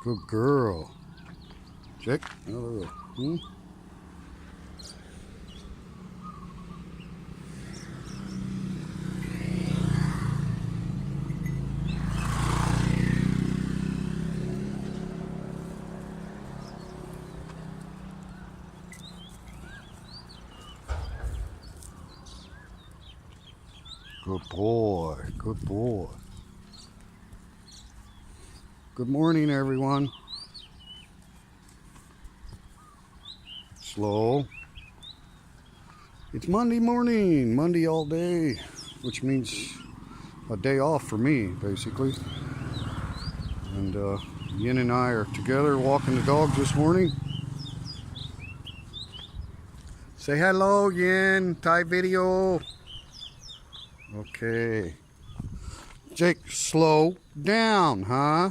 Good girl. Jake. Oh, Good boy. Good boy. Good morning, everyone. Slow. It's Monday morning. Monday all day, which means a day off for me, basically. And Yin and I are together walking the dogs this morning. Say hello, Yin. Thai video. Okay. Jake, slow down, huh?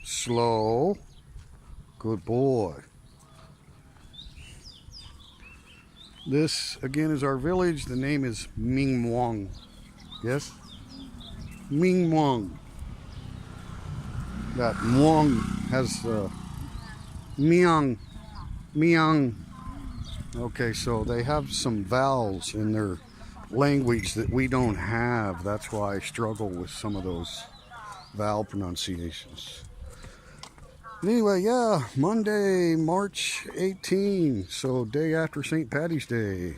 Slow. Good boy. This, again, is our village. The name is Ming Muang. Yes? Ming Muang. That Muang has Miang. Miang. Okay, so they have some vowels in their language that we don't have. That's why I struggle with some of those vowel pronunciations. Anyway, yeah, Monday, March 18, so day after St. Paddy's Day,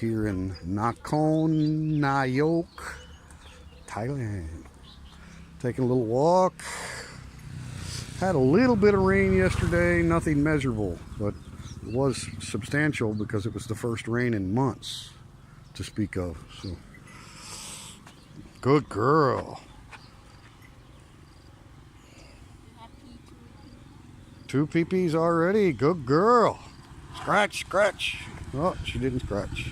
here in Nakhon Nayok, Thailand. Taking a little walk. Had a little bit of rain yesterday, nothing measurable, but it was substantial because it was the first rain in months to speak of. So, good girl. Two peepees already. Good girl. Scratch, scratch. Oh, she didn't scratch.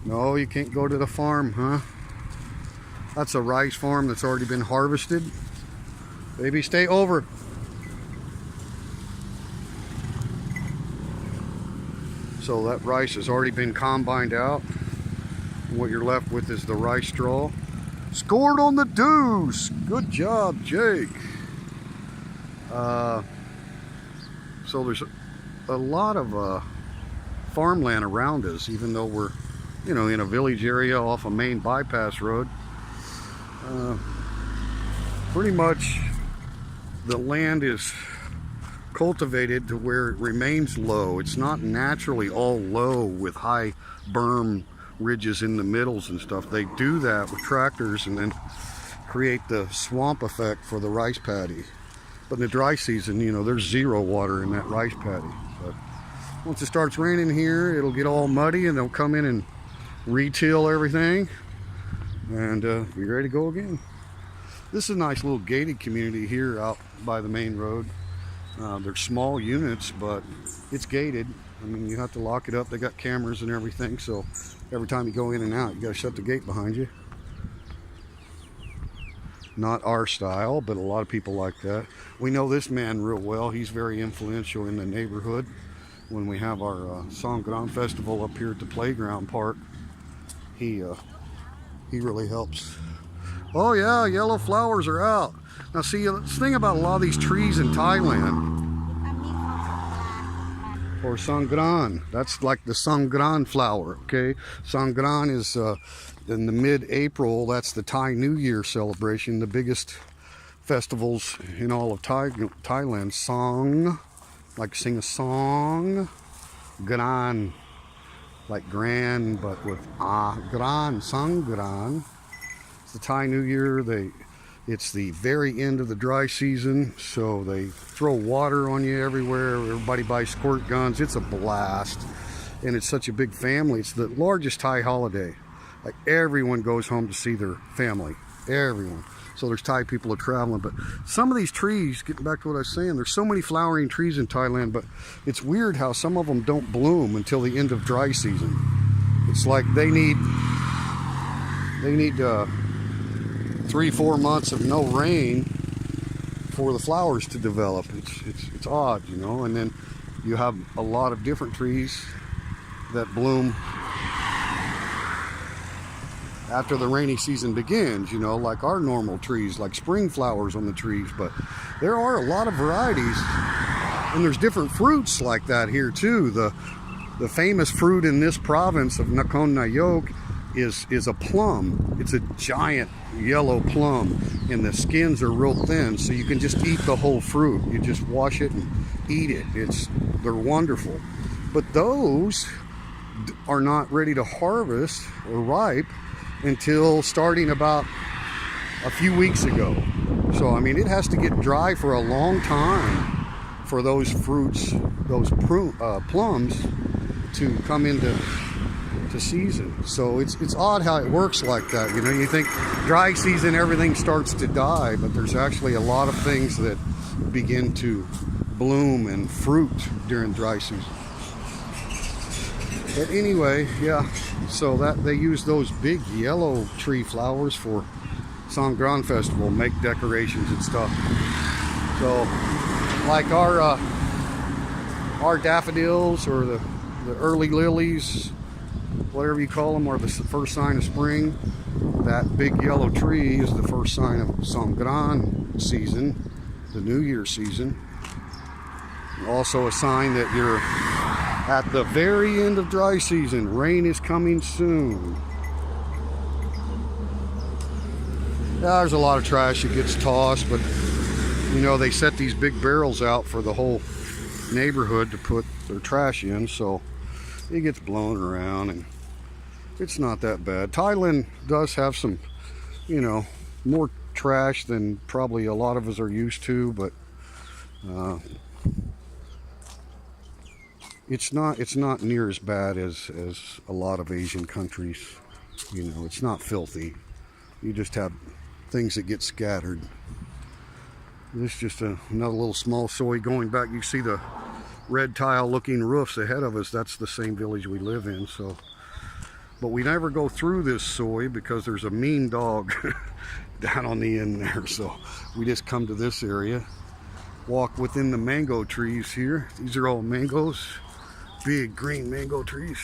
No, you can't go to the farm, huh? That's a rice farm that's already been harvested. Baby, stay over. So that rice has already been combined out. And what you're left with is the rice straw. Scored on the deuce. Good job, Jake. So there's a lot of farmland around us, even though we're, in a village area off a main bypass road. Pretty much the land is cultivated to where it remains low. It's not naturally all low with high berm ridges in the middles and stuff. They do that with tractors and then create the swamp effect for the rice paddy. But in the dry season, there's zero water in that rice paddy. But once it starts raining here, it'll get all muddy and they'll come in and re-till everything and be ready to go again. This is a nice little gated community here out by the main road. They're small units, but it's gated. I mean, you have to lock it up. They got cameras and everything, so every time you go in and out, you got to shut the gate behind you. Not our style, but a lot of people like that. We know this man real well. He's very influential in the neighborhood. When we have our Songkran festival up here at the playground park, he really helps. Oh yeah, yellow flowers are out. Now see, the thing about a lot of these trees in Thailand, or Songkran, that's like the Songkran flower, okay? Songkran is in the mid-April. That's the Thai New Year celebration, the biggest festivals in all of Thailand. Song, like sing a song. Gran, like grand, but with gran, Songkran. It's the Thai New Year. It's the very end of the dry season, so they throw water on you everywhere. Everybody buys squirt guns. It's a blast, and it's such a big family. It's the largest Thai holiday. Like, everyone goes home to see their family. Everyone. So there's Thai people are traveling. But some of these trees, getting back to what I was saying, there's so many flowering trees in Thailand, but it's weird how some of them don't bloom until the end of dry season. It's like they need 3-4 months of no rain for the flowers to develop. It's odd, and then you have a lot of different trees that bloom after the rainy season begins, you know, like our normal trees, like spring flowers on the trees. But there are a lot of varieties, and there's different fruits like that here too. The famous fruit in this province of Nakhon Nayok is a plum. It's a giant yellow plum, and the skins are real thin, so you can just eat the whole fruit. You just wash it and eat it. They're wonderful. But those are not ready to harvest or ripe until starting about a few weeks ago. So I mean, it has to get dry for a long time for those fruits, those plums, to come into season. So it's odd how it works like that. You know, you think dry season everything starts to die, but there's actually a lot of things that begin to bloom and fruit during dry season. But anyway, yeah, so that they use those big yellow tree flowers for Songkran festival, make decorations and stuff. So like our daffodils, or the early lilies, whatever you call them, are the first sign of spring. That big yellow tree is the first sign of Songkran season, the New Year season. Also a sign that you're at the very end of dry season. Rain is coming soon. Yeah, there's a lot of trash that gets tossed, but you know, they set these big barrels out for the whole neighborhood to put their trash in, so it gets blown around and it's not that bad. Thailand does have some, you know, more trash than probably a lot of us are used to, but it's not near as bad as a lot of Asian countries. You know, it's not filthy. You just have things that get scattered. This is just another little small soy going back. You see the red tile looking roofs ahead of us. That's the same village we live in. So, but we never go through this soy because there's a mean dog down on the end there. So we just come to this area, walk within the mango trees here. These are all mangoes, big green mango trees.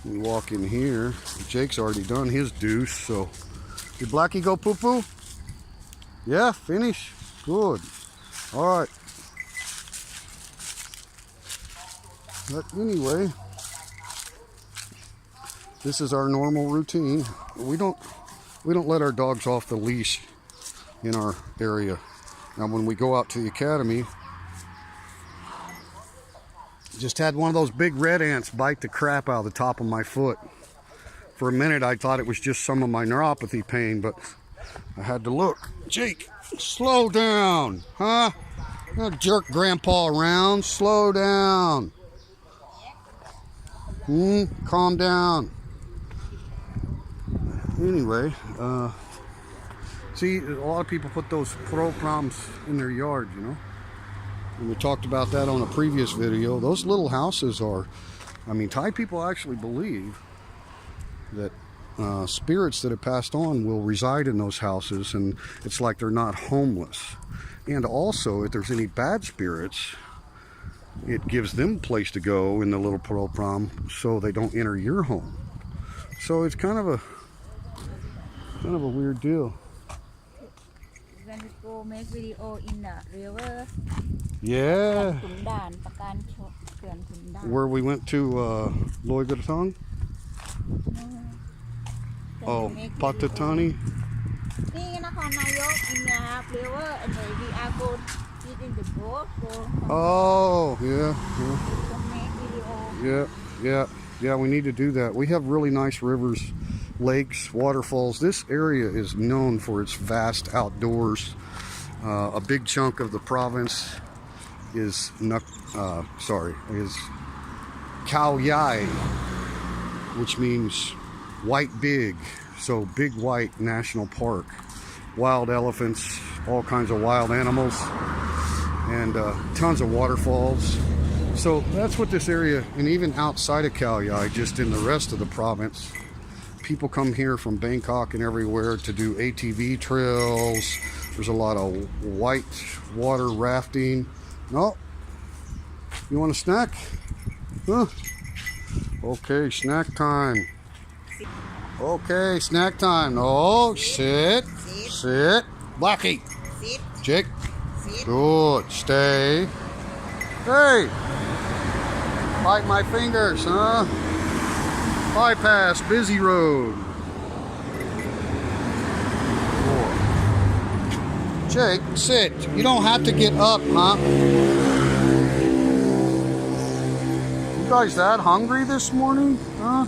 We walk in here. Jake's already done his deuce, so did Blackie go poo-poo? Yeah, finish. Good. All right. But anyway, this is our normal routine. We don't let our dogs off the leash in our area. Now, when we go out to the academy, just had one of those big red ants bite the crap out of the top of my foot. For a minute, I thought it was just some of my neuropathy pain, but I had to look. Jake, slow down, huh? Don't jerk Grandpa around. Slow down. Calm down. Anyway, see, a lot of people put those proms in their yard, you know. And we talked about that on a previous video. Those little houses are, I mean, Thai people actually believe that spirits that have passed on will reside in those houses, and it's like they're not homeless. And also, if there's any bad spirits, it gives them a place to go in the little prom so they don't enter your home. So it's kind of a weird deal. When we go make video in the river. Yeah. Where we went to Loy Gatong? Oh, Patatani? Oh, yeah, we need to do that. We have really nice rivers, lakes, waterfalls. This area is known for its vast outdoors. A big chunk of the province is Khao Yai, which means white big. So Big White National Park. Wild elephants, all kinds of wild animals, and tons of waterfalls. So that's what this area, and even outside of Khao Yai, just in the rest of the province, people come here from Bangkok and everywhere to do ATV trails. There's a lot of white water rafting. No? You want a snack? Huh? Okay, snack time. Okay, snack time. Oh, sit. Sit. Blackie. Sit. Jake. Sit. Good. Stay. Hey. Bite my fingers, huh? Bypass busy road. Good. Jake, sit. You don't have to get up, huh? You guys that hungry this morning? Huh?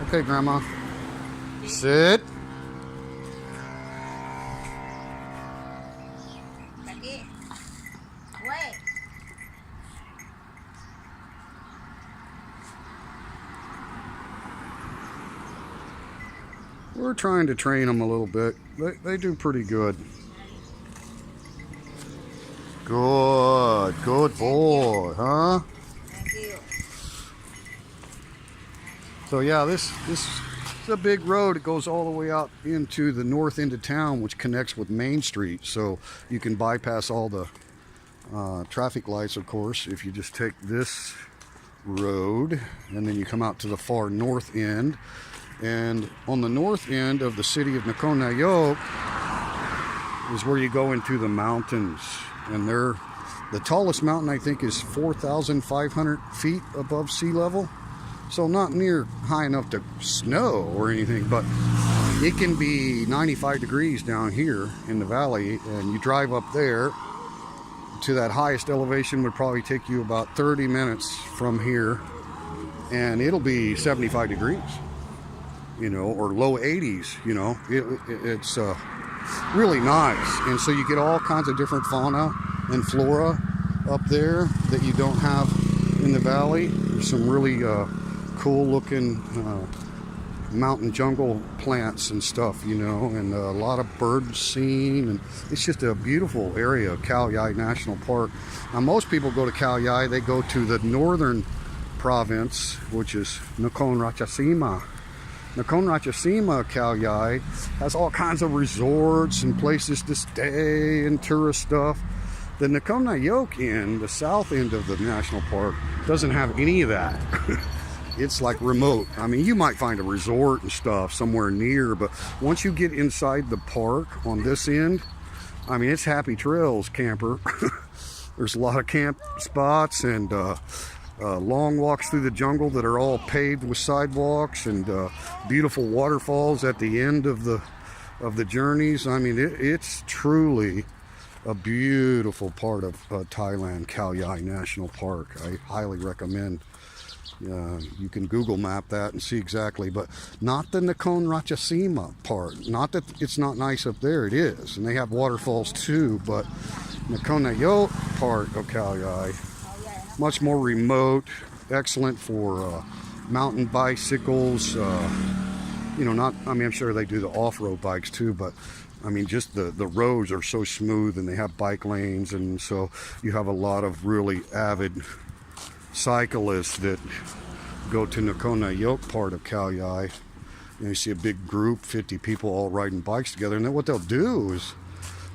Okay, Grandma. Sit. Blackie. Wait. We're trying to train them a little bit. They do pretty good. Good. Good boy, huh? Thank you. So yeah, this is a big road. It goes all the way out into the north end of town, which connects with Main Street. So you can bypass all the traffic lights, of course, if you just take this road and then you come out to the far north end. And on the north end of the city of Nakhon Nayok is where you go into the mountains. And the tallest mountain, I think, is 4,500 feet above sea level. So not near high enough to snow or anything, but it can be 95 degrees down here in the valley. And you drive up there to that highest elevation would probably take you about 30 minutes from here. And it'll be 75 degrees. You know, or low 80s, you know, it's really nice. And so you get all kinds of different fauna and flora up there that you don't have in the valley. There's some really cool looking mountain jungle plants and stuff, you know, and a lot of birds seen. And it's just a beautiful area, Khao Yai National Park. Now, most people go to Khao Yai, they go to the northern province, which is Nakhon Ratchasima. Nakhon Ratchasima, Khao Yai, has all kinds of resorts and places to stay and tourist stuff. The Nakhon Nayok end, the south end of the national park, doesn't have any of that. It's like remote. I mean, you might find a resort and stuff somewhere near, but once you get inside the park on this end, I mean, it's happy trails, camper. There's a lot of camp spots and long walks through the jungle that are all paved with sidewalks and beautiful waterfalls at the end of the journeys. I mean, it's truly a beautiful part of Thailand, Khao Yai National Park. I highly recommend. You can Google map that and see exactly, but not the Nakhon Ratchasima part. Not that it's not nice up there, it is, and they have waterfalls too, but Nakhon Nayok part of Khao Yai, much more remote, excellent for mountain bicycles. You know, not, I mean, I'm sure they do the off-road bikes too, but I mean, just the roads are so smooth and they have bike lanes, and so you have a lot of really avid cyclists that go to Nakhon Nayok part of Khao Yai. And you see a big group, 50 people all riding bikes together, and then what they'll do is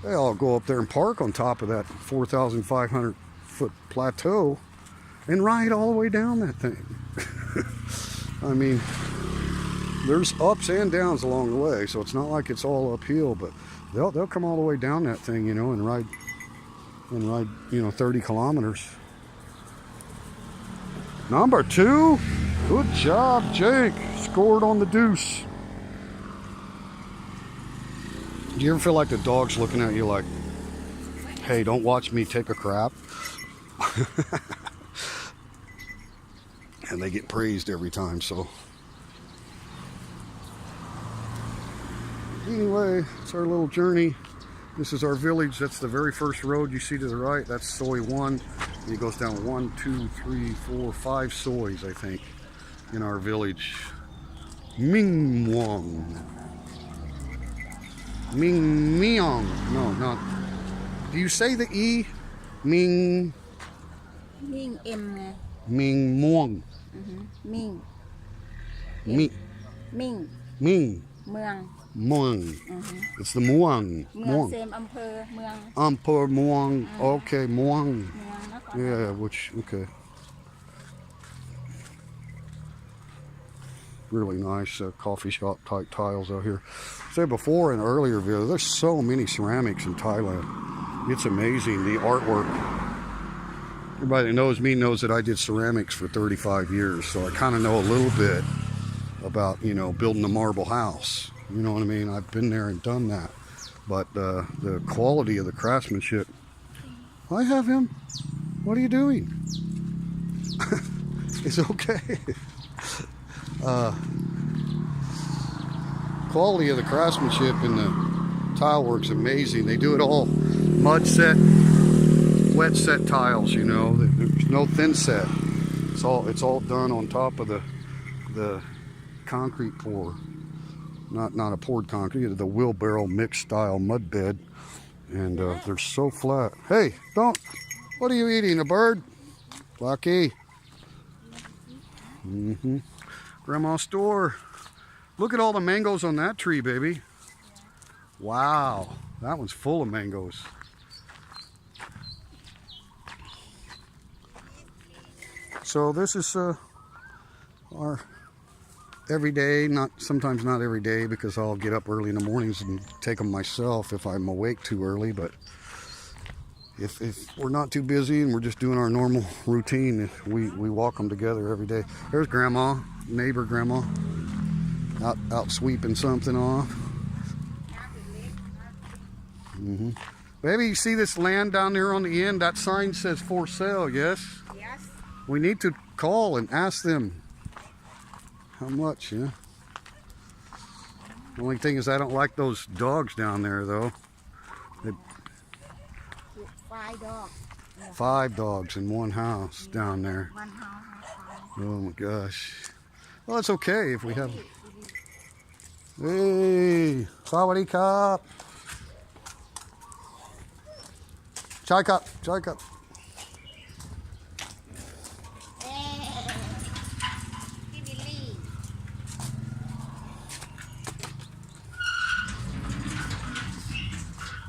they all go up there and park on top of that 4,500 foot plateau and ride all the way down that thing. I mean, there's ups and downs along the way, so it's not like it's all uphill, but they'll come all the way down that thing, you know, and ride, you know, 30 kilometers. Number 2, good job, Jake. Scored on the deuce. Do you ever feel like the dog's looking at you like, hey, don't watch me take a crap? And they get praised every time, so. Anyway, it's our little journey. This is our village. That's the very first road you see to the right. That's Soi 1. And it goes down 1, 2, 3, 4, 5 soys, I think, in our village. Ming Muang. Ming Myong. No, not. Do you say the E? Ming. Ming M. Ming Muang. Ming. Mi. Ming. Ming. เมือง Muang. It's the Muang. เมืองเซมอำเภอเมือง Ampur Muang. Okay, Muang. เมืองนคร Yeah, which, okay. Really nice coffee shop type tiles out here. Said before in an earlier video, there's so many ceramics in Thailand. It's amazing, the artwork. Everybody that knows me knows that I did ceramics for 35 years, so I kind of know a little bit about, you know, building a marble house. You know what I mean? I've been there and done that. But the quality of the craftsmanship. I have him. What are you doing? It's okay. Quality of the craftsmanship in the tile work's amazing. They do it all mud set, wet set tiles. You know, there's no thin set. It's all done on top of the concrete pour. Not a poured concrete, the wheelbarrow mixed style mud bed, and they're so flat. Hey, don't! What are you eating? A bird? Lucky. Grandma's store. Look at all the mangoes on that tree, baby. Wow, that one's full of mangoes. So this is our every day, sometimes not every day, because I'll get up early in the mornings and take them myself if I'm awake too early, but if we're not too busy and we're just doing our normal routine, we walk them together every day. There's Grandma, neighbor Grandma, out sweeping something off. Baby, you see this land down there on the end? That sign says for sale, yes? Yes. We need to call and ask them how much, yeah? The only thing is I don't like those dogs down there, though. 5 dogs. 5 dogs in one house down there. 1 house. Oh my gosh. Well, it's okay if we have... Hey, sawadee cup. Chai cup, chai cup.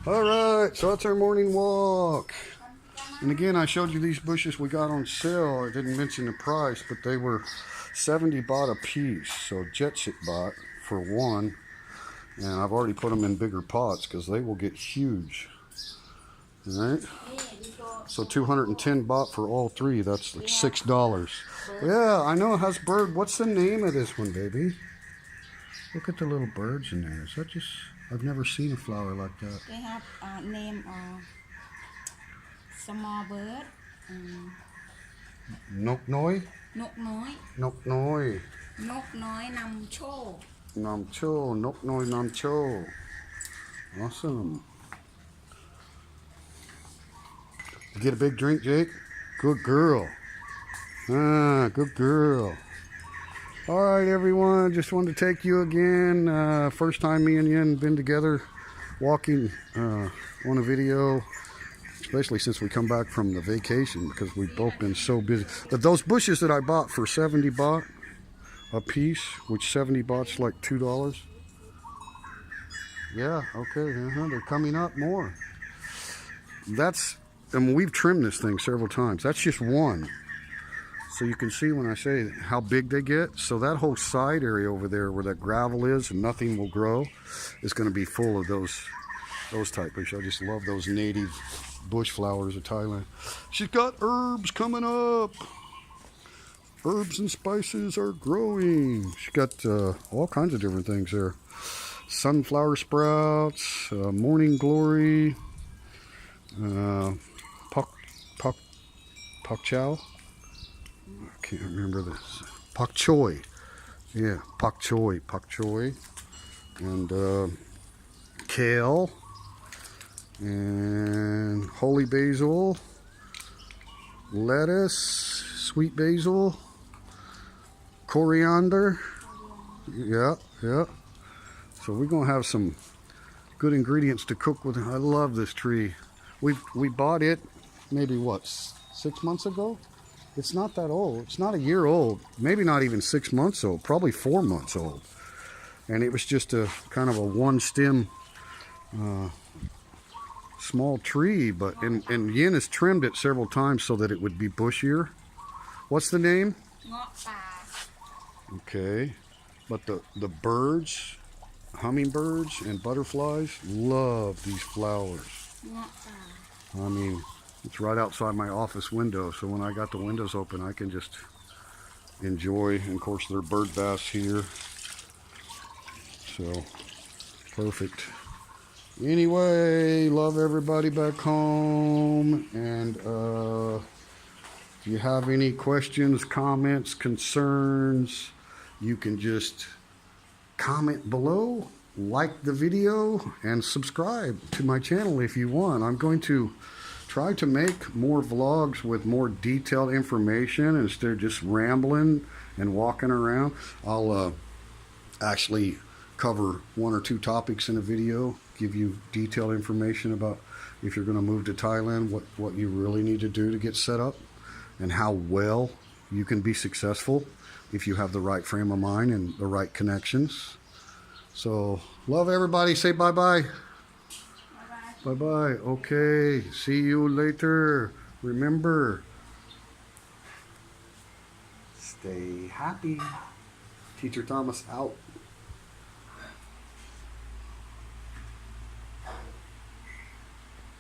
All right, so that's our morning walk. And again, I showed you these bushes we got on sale. I didn't mention the price, but they were 70 baht a piece. So Jetsit baht for one. And I've already put them in bigger pots because they will get huge. All right. So 210 baht for all 3. That's like $6. Yeah, I know it has bird. What's the name of this one, baby? Look at the little birds in there. Is that just... I've never seen a flower like that. They have name small bird. Nok Noi? Nốc nói. Nok Noi. Nốc nói nằm chô. Nam Cho. Nok Noi Nam Cho. Awesome. You get a big drink, Jake? Good girl. Ah, good girl. All right, everyone. Just wanted to take you again. First time me and Yin been together walking on a video, especially since we come back from the vacation because we've both been so busy. But those bushes that I bought for 70 baht a piece, which 70 baht's like $2. Yeah, okay. They're coming up more. And we've trimmed this thing several times. That's just one. So you can see when I say how big they get. So that whole side area over there where that gravel is and nothing will grow is going to be full of those type bushes. I just love those native bush flowers of Thailand. She's got herbs coming up. Herbs and spices are growing. She's got all kinds of different things there. Sunflower sprouts, morning glory, pak chow. I can't remember this. Pak choy. Yeah, pak choy. And kale. And holy basil. Lettuce. Sweet basil. Coriander. Yeah. So we're going to have some good ingredients to cook with. I love this tree. We bought it maybe, 6 months ago? It's not that old. It's not a year old. Maybe not even 6 months old. Probably 4 months old. And it was just a kind of a one stem small tree. And Yin has trimmed it several times so that it would be bushier. What's the name? Ngọ bà. Okay. But the birds, hummingbirds and butterflies love these flowers. I mean, it's right outside my office window, so when I got the windows open, I can just enjoy. And of course, there are bird baths here, so perfect. Anyway, love everybody back home, and if you have any questions, comments, concerns, you can just comment below, like the video, and subscribe to my channel if you want. I'm going to try to make more vlogs with more detailed information instead of just rambling and walking around. I'll actually cover 1 or 2 topics in a video, give you detailed information about if you're going to move to Thailand, what you really need to do to get set up, and how well you can be successful if you have the right frame of mind and the right connections. So, love everybody. Say bye-bye. Bye-bye. Okay. See you later. Remember, stay happy. Teacher Thomas out.